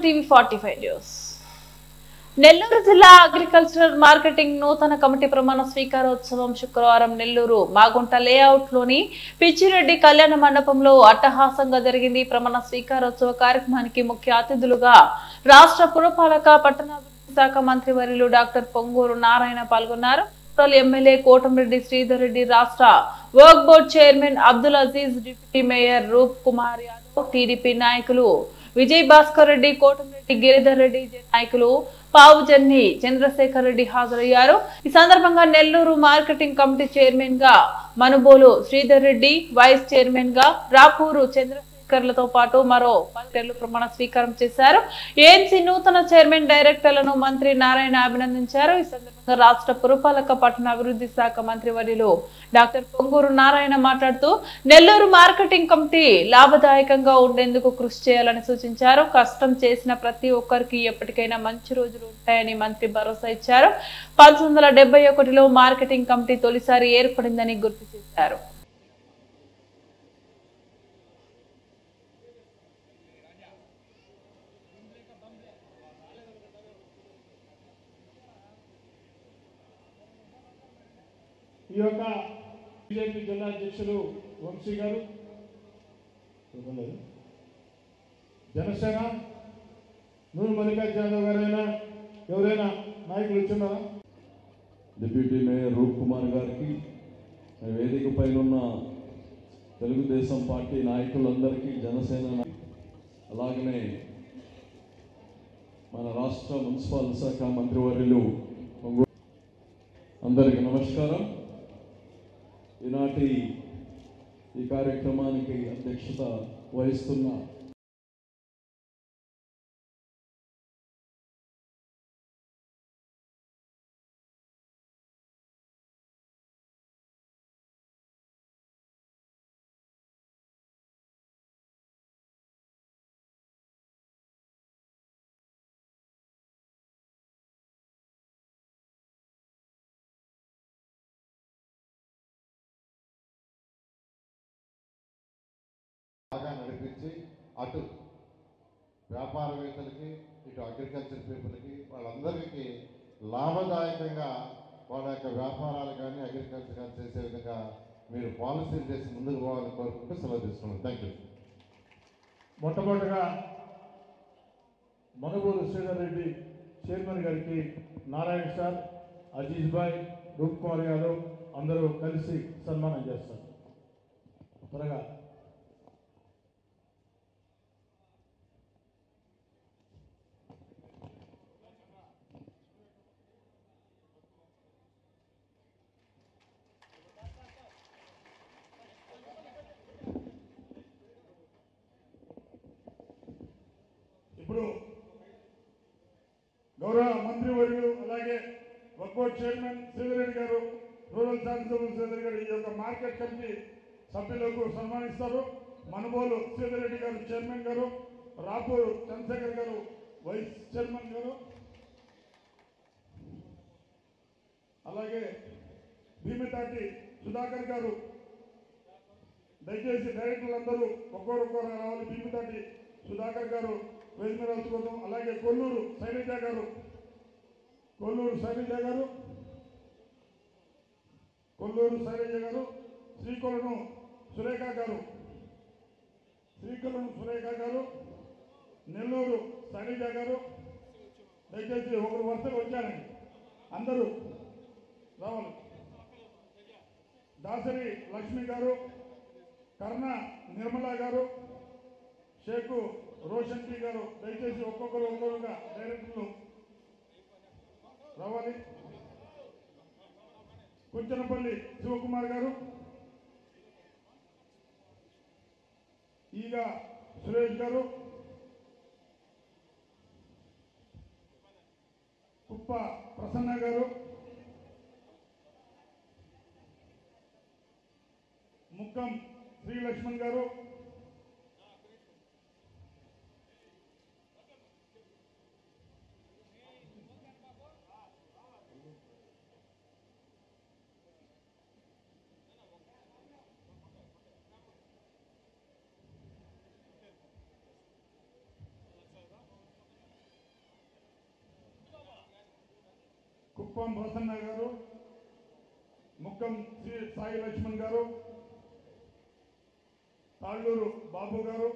TV 45 news. Nellore జిల్లా agricultural marketing నూతన committee ప్రమాణ స్వీకారోత్సవం శుక్రవారం నెల్లూరు మాగుంట లేఅవుట్ లోని పిచ్చిరెడ్డి కళ్యాణ మండపంలో అట్టహాసంగా జరిగింది. ప్రమాణ స్వీకారోత్సవ కార్యక్రమానికి ముఖ్య అతిథులుగా రాష్ట్ర పురపాలక పట్టణాభివృద్ధి శాఖ మంత్రి వర్యులు డాక్టర్ పొంగూరు నారాయణ పాల్గొన్నారు. ఎమ్మెల్యే కోటంరెడ్డి శ్రీధర్ రెడ్డి, రాష్ట్ర వర్క్ board chairman Abdul Aziz, deputy mayor Roop Kumar Yadav, TDP నాయకులు విజయ్ భాస్కర్ రెడ్డి, కోటంరెడ్డి గిరిధర్ రెడ్డి, నాయకులు పావుజన్ని చంద్రశేఖర్ రెడ్డి హాజరయ్యారు. ఈ సందర్భంగా నెల్లూరు మార్కెటింగ్ కమిటీ చైర్మన్ గా మనుబోలు శ్రీధర్ రెడ్డి, వైస్ చైర్మన్ గా రాపూరు చంద్రశేఖర్లతో పాటు మరో 10 ప్రమాణ స్వీకారం చేశారు. ఏఎంసీ నూతన చైర్మన్, డైరెక్టర్లను మంత్రి నారాయణ అభినందించారు. ఈ సందర్భంగా రాష్ట్ర పురపాలక పట్టణాభివృద్ధి శాఖ మంత్రి వర్యులు డాక్టర్ పొంగూరు నారాయణ మాట్లాడుతూ నెల్లూరు మార్కెటింగ్ కమిటీ లాభదాయకంగా ఉండేందుకు కృషి చేయాలని సూచించారు. కష్టం చేసిన ప్రతి ఒక్కరికి ఎప్పటికైనా మంచి రోజులు ఉంటాయని మంత్రి భరోసా ఇచ్చారు. 1971లో మార్కెటింగ్ కమిటీ తొలిసారి ఏర్పడిందని గుర్తు చేశారు. ఈ యొక్క బీజేపీ జిల్లా అధ్యక్షులు వంశీ గారు, జనసేన నూరు మల్లికార్జున యాదవ్ గారైనా ఎవరైనా నాయకులు వచ్చున్నారా? డిప్యూటీ మేయర్ రూప్ కుమార్ గారికి, వేదిక పైన ఉన్న తెలుగుదేశం పార్టీ నాయకులందరికీ, జనసేన అలాగనే మన రాష్ట్ర మున్సిపల్ శాఖ మంత్రివర్యులు అందరికీ నమస్కారం. ఈనాటి ఈ కార్యక్రమానికి అధ్యక్షత వహిస్తున్న బాగా నడిపించి అటు వ్యాపారవేత్తలకి, ఇటు అగ్రికల్చర్ పీపుల్కి, వాళ్ళందరికీ లాభదాయకంగా వాళ్ళ యొక్క వ్యాపారాలు కానీ అగ్రికల్చర్ కానీ చేసే విధంగా మీరు పాలసీలు చేసి ముందుకు పోవాలని కోరుకుంటూ సెలవు తీసుకున్నాను. Thank you. మొట్టమొదటిగా మనుబోలు శ్రీధర్ రెడ్డి చైర్మన్ గారికి నారాయణ సార్, అజీజ్ భాయ్, రూప్ కుమార్ యాదవ్ అందరూ కలిసి సన్మానం చేస్తారు. త్వరగా ఇప్పుడు గౌరవ మంత్రి వర్యులు అలాగే work board chairman Sridhar Reddy గారు, రూరల్ శాసనసభ్యులు శ్రీధర్ గారు ఈ యొక్క మార్కెట్ కమిటీ సభ్యులకు సన్మానిస్తారు. మనుబోలు శ్రీధర్ రెడ్డి గారు చైర్మన్ గారు, రాపూరు చంద్రశేఖర్ గారు వైస్ చైర్మన్ గారు, అలాగే భీమితాటి సుధాకర్ గారు. దయచేసి డైరెక్టర్లందరూ ఒక్కొక్కరు రావాలి. భీమితాటి సుధాకర్ గారు వేదికరాజుకోవడం, అలాగే కొల్లూరు శైలజ గారు, శ్రీకొలను సురేఖ గారు, నెల్లూరు శైలజ గారు. దయచేసి ఒకరు వరుసగా వచ్చారండి, అందరూ రావాలి. దాసరి లక్ష్మి గారు, కర్ణ నిర్మల గారు, షేకు రోషన్ టీ గారు. దయచేసి ఒక్కొక్కరుగా డైరెక్టర్లు రావాలి. కుంచనపల్లి శివకుమార్ గారు, ఈగ సురేష్ గారు, కుప్ప ప్రసన్న గారు, ముక్కం శ్రీలక్ష్మణ్ గారు, కుప్పం ప్రసన్న గారు, ముక్కం శ్రీ సాయి లక్ష్మణ్ గారు, తాళ్ళూరు బాబు గారు,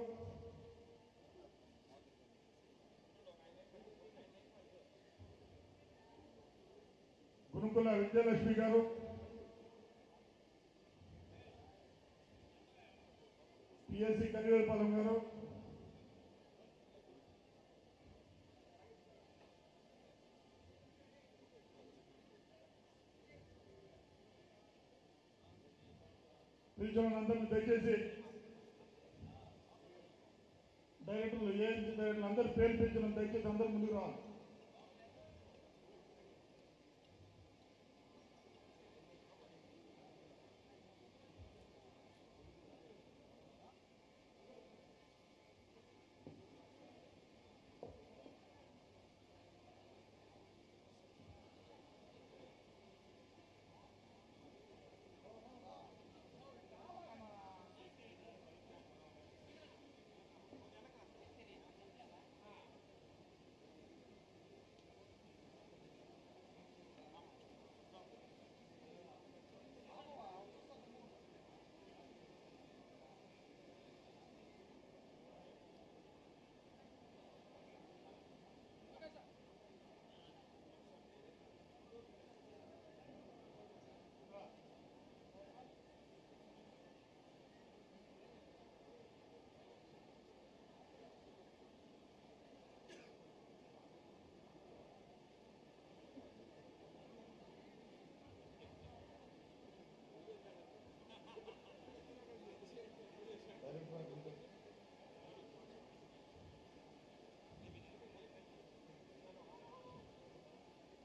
గురుకుల విజయలక్ష్మి గారు, పిఎస్సి కలివేపాలెం గారు, పిలిచిన దయచేసి డైరెక్టర్లు ఏఎంసీ డైరెక్టర్లు అందరూ పేరు పిలిచిన దయచేసి అందరూ ముందుకు రావాలి.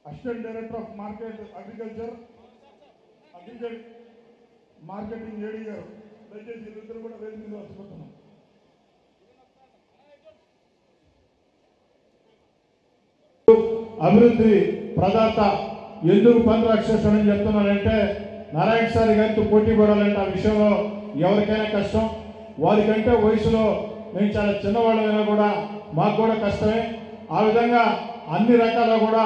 Assistant director of market agriculture marketing AD గారు, దయచేసి వీళ్ళిద్దరు కూడా వేదిక మీద వచ్చుకుంటున్నాం. అభివృద్ధి ప్రదాత ఎందుకు పని రాక్షసుడని చెప్తున్నారంటే, నారాయణ సార్ గారితో పోటీ పడాలంటే ఆ విషయంలో ఎవరికైనా కష్టం. వారికంటే వయసులో మేము చాలా చిన్నవాళ్ళమైనా కూడా మాకు కూడా కష్టమే. ఆ విధంగా అన్ని రకాల కూడా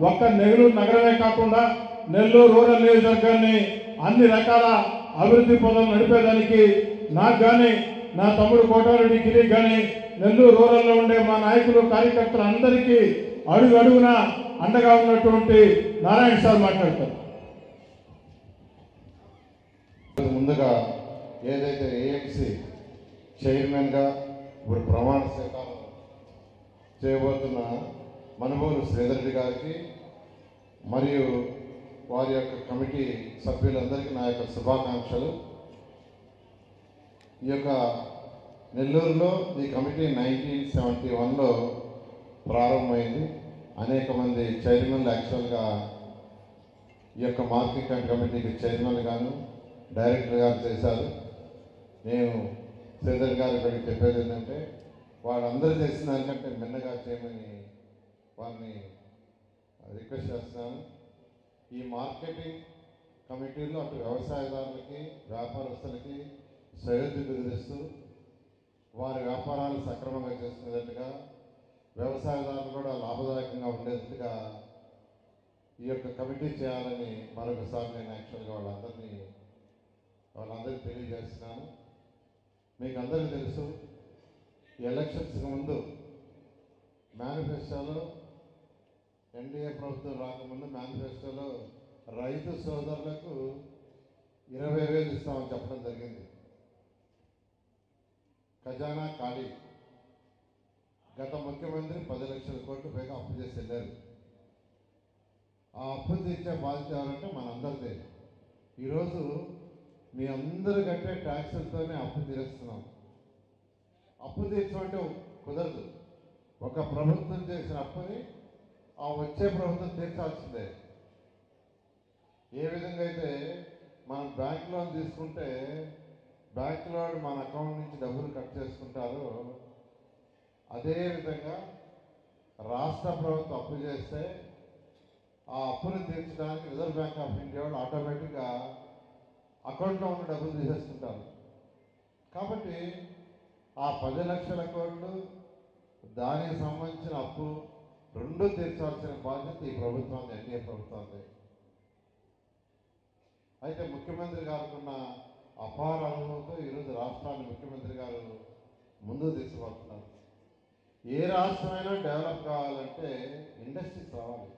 ఒక్క నెల్లూరు నగరమే కాకుండా నెల్లూరు రూరల్ నియోజకవర్గాన్ని అన్ని రకాల అభివృద్ధి పనులు నడిపేదానికి నాకు కానీ నా తమ్ముడు కోటారెడ్డి గిరికి కానీ నెల్లూరు రూరల్లో ఉండే మా నాయకులు కార్యకర్తలు అందరికీ అడుగు అడుగున అండగా ఉన్నటువంటి నారాయణ సార్ మాట్లాడతారు. ముందుగా ఏదైతే ఏఎంసీ చైర్మన్గా ఇప్పుడు ప్రమాణ స్వీకారం చేయబోతున్న మనుబోలు శ్రీధరెడ్డి గారికి మరియు వారి యొక్క కమిటీ సభ్యులందరికీ నా యొక్క శుభాకాంక్షలు. ఈ యొక్క నెల్లూరులో ఈ కమిటీ 1971లో ప్రారంభమైంది. అనేక మంది చైర్మన్లు యాక్చువల్గా ఈ యొక్క మార్కెట్ కమిటీకి చైర్మన్ గాను డైరెక్టర్ గారు చేశారు. నేను శ్రీధర్ గారు ఇక్కడికి చెప్పేది ఏంటంటే, వాళ్ళందరూ చేసిన దానికంటే మిన్నగా చేయమని వారిని రిక్వెస్ట్ చేస్తున్నాను. ఈ మార్కెటింగ్ కమిటీలో అటు వ్యవసాయదారులకి వ్యాపారస్తులకి సరిహద్దు కుదిరిస్తూ వారి వ్యాపారాలు సక్రమంగా చేసుకునేటట్టుగా, వ్యవసాయదారులు కూడా లాభదాయకంగా ఉండేటట్టుగా ఈ యొక్క కమిటీ చేయాలని మరొకసారి నేను యాక్చువల్గా వాళ్ళందరికీ తెలియజేస్తున్నాను. మీకు అందరికీ తెలుసు, ఎలక్షన్స్కి ముందు మేనిఫెస్టోలో ఎన్డీఏ ప్రభుత్వం రాకముందు మేనిఫెస్టోలో రైతు సోదరులకు 20,000 ఇస్తామని చెప్పడం జరిగింది. ఖజానా ఖాళీ. గత ముఖ్యమంత్రి 10 లక్షల కోట్లు పైగా అప్పు చేసి వెళ్ళారు. ఆ అప్పు తీర్చే బాధ్యత ఎవరంటే మనందరిదే. ఈరోజు మీ అందరూ కట్టే ట్యాక్సులతోనే అప్పు తీరుస్తున్నాం. అప్పు తీర్చమంటే కుదరదు. ఒక ప్రభుత్వం చేసిన అప్పుని ఆ వచ్చే ప్రభుత్వం తీర్చాల్సిందే. ఏ విధంగా అయితే మనం బ్యాంక్ లోన్ తీసుకుంటే బ్యాంకులో మన అకౌంట్ నుంచి డబ్బులు కట్ చేసుకుంటారో, అదేవిధంగా రాష్ట్ర ప్రభుత్వం అప్పు చేస్తే ఆ అప్పును తీర్చడానికి రిజర్వ్ బ్యాంక్ ఆఫ్ ఇండియా వాళ్ళు ఆటోమేటిక్గా అకౌంట్లో ఉన్న డబ్బులు తీసేసుకుంటారు. కాబట్టి ఆ 10 లక్షల కోట్లు దానికి సంబంధించిన అప్పు రెండు తీర్చాల్సిన బాధ్యత ఈ ప్రభుత్వాన్ని, ఎన్డీఏ ప్రభుత్వాన్ని. అయితే ముఖ్యమంత్రి గారికి ఉన్న అపార అనుభవంతో ఈరోజు రాష్ట్రాన్ని ముఖ్యమంత్రి గారు ముందుకు తీసుకుపోతున్నారు. ఏ రాష్ట్రమైనా డెవలప్ కావాలంటే ఇండస్ట్రీస్ రావాలి.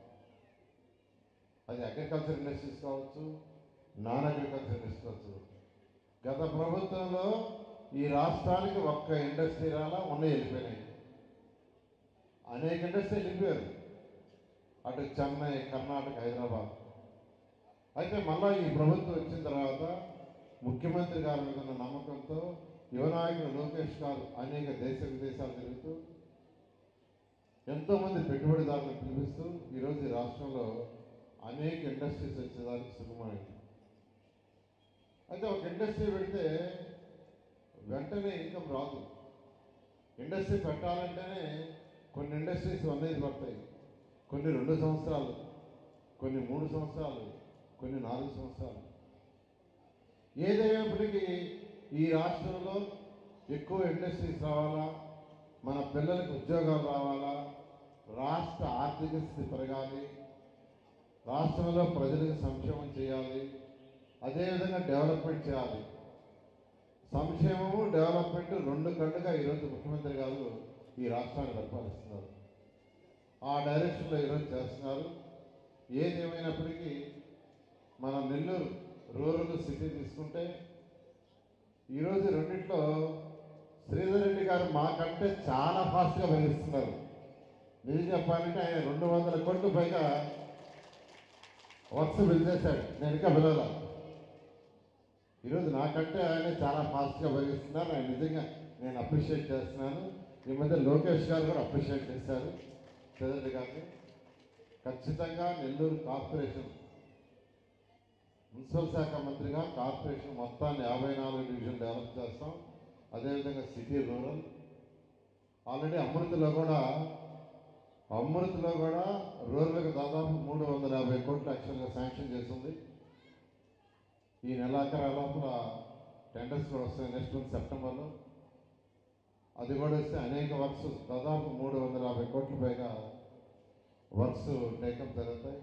అది అగ్రికల్చర్ ఇండస్ట్రీస్ కావచ్చు, నాన్ అగ్రికల్చర్ ఇండస్ట్రీస్ కావచ్చు. గత ప్రభుత్వంలో ఈ రాష్ట్రానికి ఒక్క ఇండస్ట్రీ రాలా, ఉన్నాయి వెళ్ళిపోయినాయి. అనేక ఇండస్ట్రీలు వెళ్ళిపోయారు, అటు చెన్నై, కర్ణాటక, హైదరాబాద్. అయితే మళ్ళా ఈ ప్రభుత్వం వచ్చిన తర్వాత ముఖ్యమంత్రి గారి మీద ఉన్న నమ్మకంతో యువనాయకుడు లోకేష్ గారు అనేక దేశ విదేశాలు తిరుగుతూ ఎంతోమంది పెట్టుబడిదారులను పిలిపిస్తూ ఈరోజు ఈ రాష్ట్రంలో అనేక ఇండస్ట్రీస్ వచ్చేదానికి సుఖమైంది. అయితే ఒక ఇండస్ట్రీ పెడితే వెంటనే ఇన్కమ్ రాదు. ఇండస్ట్రీ పెట్టాలంటేనే కొన్ని ఇండస్ట్రీస్ అనేది పడతాయి. కొన్ని 2 సంవత్సరాలు, కొన్ని 3 సంవత్సరాలు, కొన్ని 4 సంవత్సరాలు. ఏదైనప్పటికీ ఈ రాష్ట్రంలో ఎక్కువ ఇండస్ట్రీస్ రావాలా, మన పిల్లలకు ఉద్యోగాలు రావాలా, రాష్ట్ర ఆర్థిక స్థితి పెరగాలి, రాష్ట్రంలో ప్రజలకు సంక్షేమం చేయాలి, అదేవిధంగా డెవలప్మెంట్ చేయాలి. సంక్షేమము, డెవలప్మెంట్ 2 కళ్ళుగా ఈరోజు ముఖ్యమంత్రి గారు ఈ రాష్ట్రాన్ని పరిపాలిస్తున్నారు. ఆ డైరెక్షన్లో ఈరోజు చేస్తున్నారు. ఏదేమైనప్పటికీ మన నెల్లూరు రూరల్ సిటీ తీసుకుంటే ఈరోజు రెండిట్లో శ్రీధర్ రెడ్డి గారు మాకంటే చాలా ఫాస్ట్గా పెరుగుతున్నారు. నిజం చెప్పాలంటే ఆయన 200 కోట్ల పైగా వర్క్స్ బిల్ చేశాడు. నేను ఇంకా పిల్లల ఈరోజు నాకంటే ఆయన చాలా ఫాస్ట్గా పెరుగుతున్నారు. ఆయన నిజంగా నేను అప్రిషియేట్ చేస్తున్నాను. ఈ మధ్య లోకేష్ గారు కూడా అప్రిషియేట్ చేశారు శ్రీధర్ రెడ్డి గారిని. ఖచ్చితంగా నెల్లూరు కార్పొరేషన్ మున్సిపల్ శాఖ మంత్రిగా కార్పొరేషన్ మొత్తాన్ని 54 డివిజన్ డెవలప్ చేస్తాం. అదేవిధంగా సిటీ రూరల్ ఆల్రెడీ అమృతలో కూడా రూరల్కి దాదాపు 350 కోట్లు యాక్చువల్గా శాంక్షన్ చేస్తుంది. ఈ నెలాఖరు లోపల టెండర్స్ కూడా వస్తాయి నెక్స్ట్ మంత్ సెప్టెంబర్లో. అది కూడా వస్తే అనేక వర్క్స్ దాదాపు 350 కోట్ల పైగా వర్క్స్ టేకప్ జరుగుతాయి.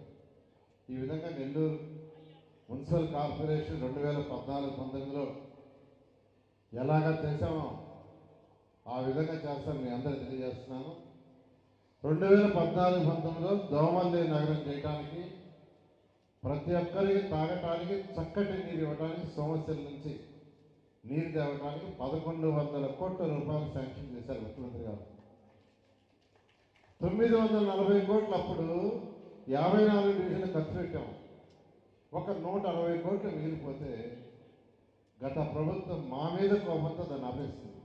ఈ విధంగా నెల్లూరు మున్సిపల్ కార్పొరేషన్ 2014-19లో ఎలాగా చేశామో ఆ విధంగా చేస్తాను మీ అందరూ తెలియజేస్తున్నాను. 2014-19లో దోమల్లి నగరం చేయడానికి, ప్రతి ఒక్కరికి తాగటానికి చక్కటి నీరు ఇవ్వడానికి, సమస్యల నుంచి నీరు తేవడానికి 1100 కోట్ల రూపాయలు శాంక్షన్ చేశారు ముఖ్యమంత్రి గారు. 940 కోట్లు అప్పుడు 54 డివిజన్లు ఖర్చు పెట్టాము. ఒక 160 కోట్లు మిగిలిపోతే గత ప్రభుత్వం మా మీద కోపంతో దాన్ని ఆపేస్తుంది.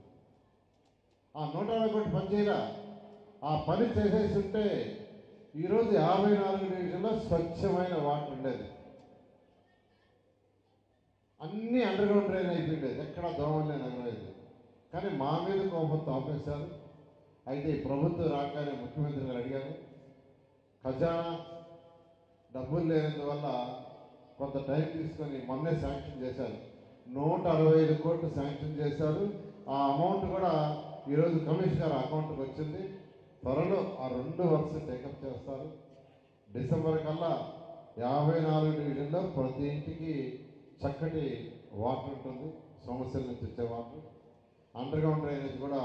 ఆ 160 కోట్లు పని చేయరా, ఆ పని చేసేసి ఉంటే ఈరోజు 54 డివిజన్లో స్వచ్ఛమైన వాటర్ ఉండేది. అన్నీ అండర్ గ్రౌండ్ డ్రైన్ అయిపోయిండేది, ఎక్కడ దోమలే నగరలేదు. కానీ మా మీద కోపంతో ఆపేశారు. అయితే ఈ ప్రభుత్వం రాగానే ముఖ్యమంత్రి గారు అడిగారు, ఖజానా డబ్బులు లేనందువల్ల కొంత టైం తీసుకొని మొన్నే శాంక్షన్ చేశారు. 165 కోట్లు శాంక్షన్ చేశారు. ఆ అమౌంట్ కూడా ఈరోజు కమిషనర్ అకౌంట్కి వచ్చింది. త్వరలో ఆ 2 వర్క్స్ టేకప్ చేస్తారు. డిసెంబర్ కల్లా 54 డివిజన్లో ప్రతి ఇంటికి చక్కటి వాటర్ ఉంటుంది, సమస్యల నుంచి వచ్చే వాటర్. అండర్ గ్రౌండ్ డ్రైనేజ్ కూడా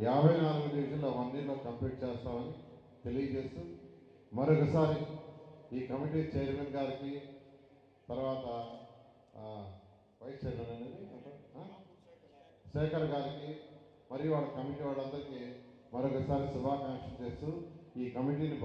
54 డివిజన్లో 1 ఇయర్లో కంప్లీట్ చేస్తామని తెలియజేస్తూ మరొకసారి ఈ కమిటీ చైర్మన్ గారికి, తర్వాత వైస్ చైర్మన్ అనేది శేఖర్ గారికి మరియు వాళ్ళ కమిటీ వాళ్ళందరికీ మరొకసారి శుభాకాంక్షలు చేస్తూ ఈ కమిటీని